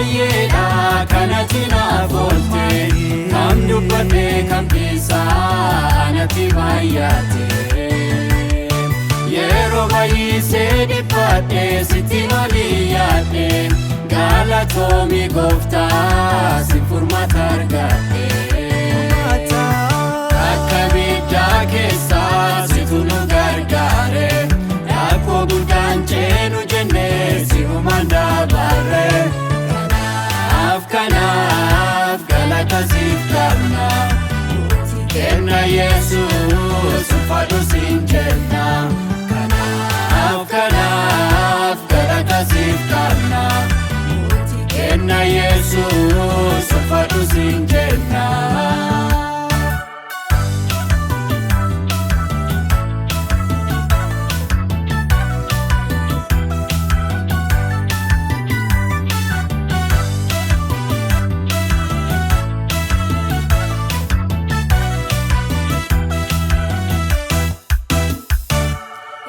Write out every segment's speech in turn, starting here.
baay'eedha kanatti naaf oolte kam dubbadhe kam keessaa anatti baay'ate yeroo baay'isee dhiphadhe sitti olii yaadhe galatoomii gooftaa si furmaata argadhe akka biddaa keessaa situ nu gargaare rakkoo guddaan ceenu jennee si humaan dabarre kanaaf galata siif qabna kenna Yesuus ulfaadhu siin jenna kanaaf galata siif qabna kenna Yesuus ulfaadhu siin jenna.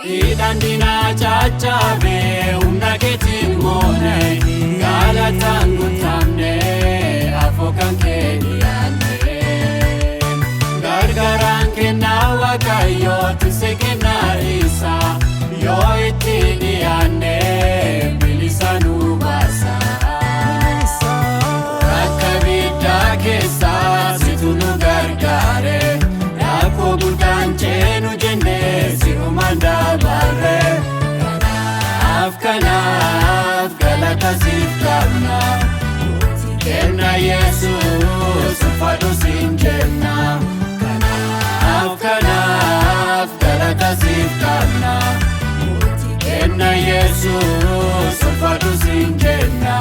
Idandina chachabe humna keetiin moone galataan guutamne afokan kee dhiyaanne gargaaraan kennaa Waaqayyoo tise kennaa isaa yoo itti dhiyaanne bilisa nu baasa akka biddaa keessaa situ nu gargaare rakkoo guddaan ceenu jennee si humaan dabarre kanaaf galata siif qabna kenna Yesuus ulfaadhu siin jenna kanaaf galata siif qabna kenna Yesuus ulfaadhu siin jenna.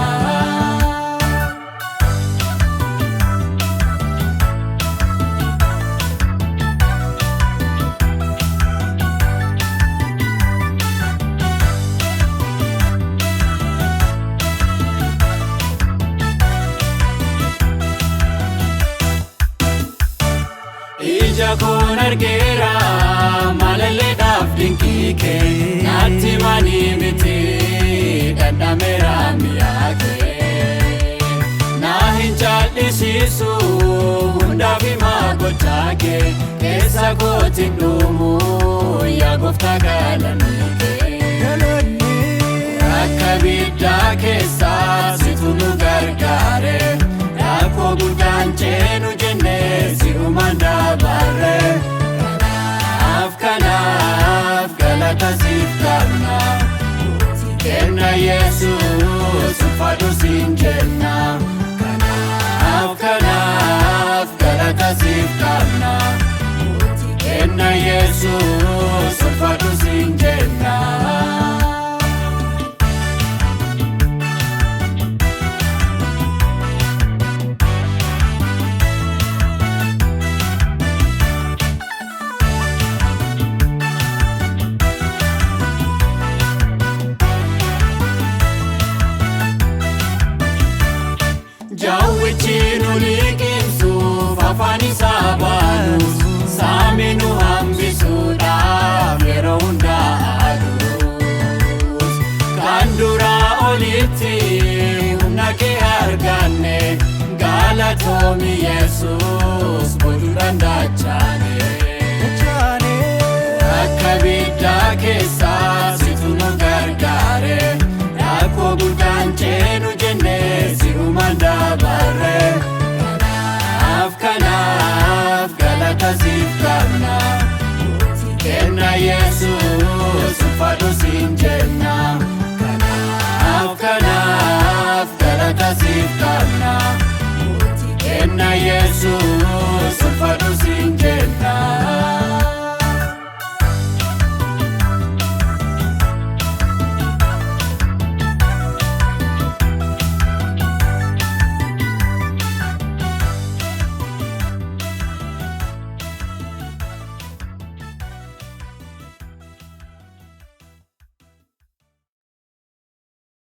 Ija koon argeera malalleedhaaf dinqii kee naatti manii miti dhandhameera mi'aa kee naa hin caalchisiisu hundaaf himaa gochaa kee keessa kootiin dhumu yaa gooftaa galanii kee akka biddaa keessaa situ nu gargaare rakkoo guddaan ceenu jennee si humaan dabarre kanaaf galata siif qabna kenna Yesuus ulfaadhu siin jenna kanaaf galata siif qabna kenna Yesuus ulfaadhu siin jenna. Jawwichi nu liqimsuuf afaan isaa baanus saamii nu hambisuudhaaf yeroo hundaa aduus kan duraa olitti humna kee arganne galatoomii Yesuus bojuudhaan dachaane akka biddaa keessaa situ nu gargaare rakkoo guddaan ceenu jennee si humaan dabarre kanaaf galata siif qabna kenna Yesuus ulfaadhu siin jenna kanaaf galata siif qabna kenna Yesuus ulfaadhu siin jenna.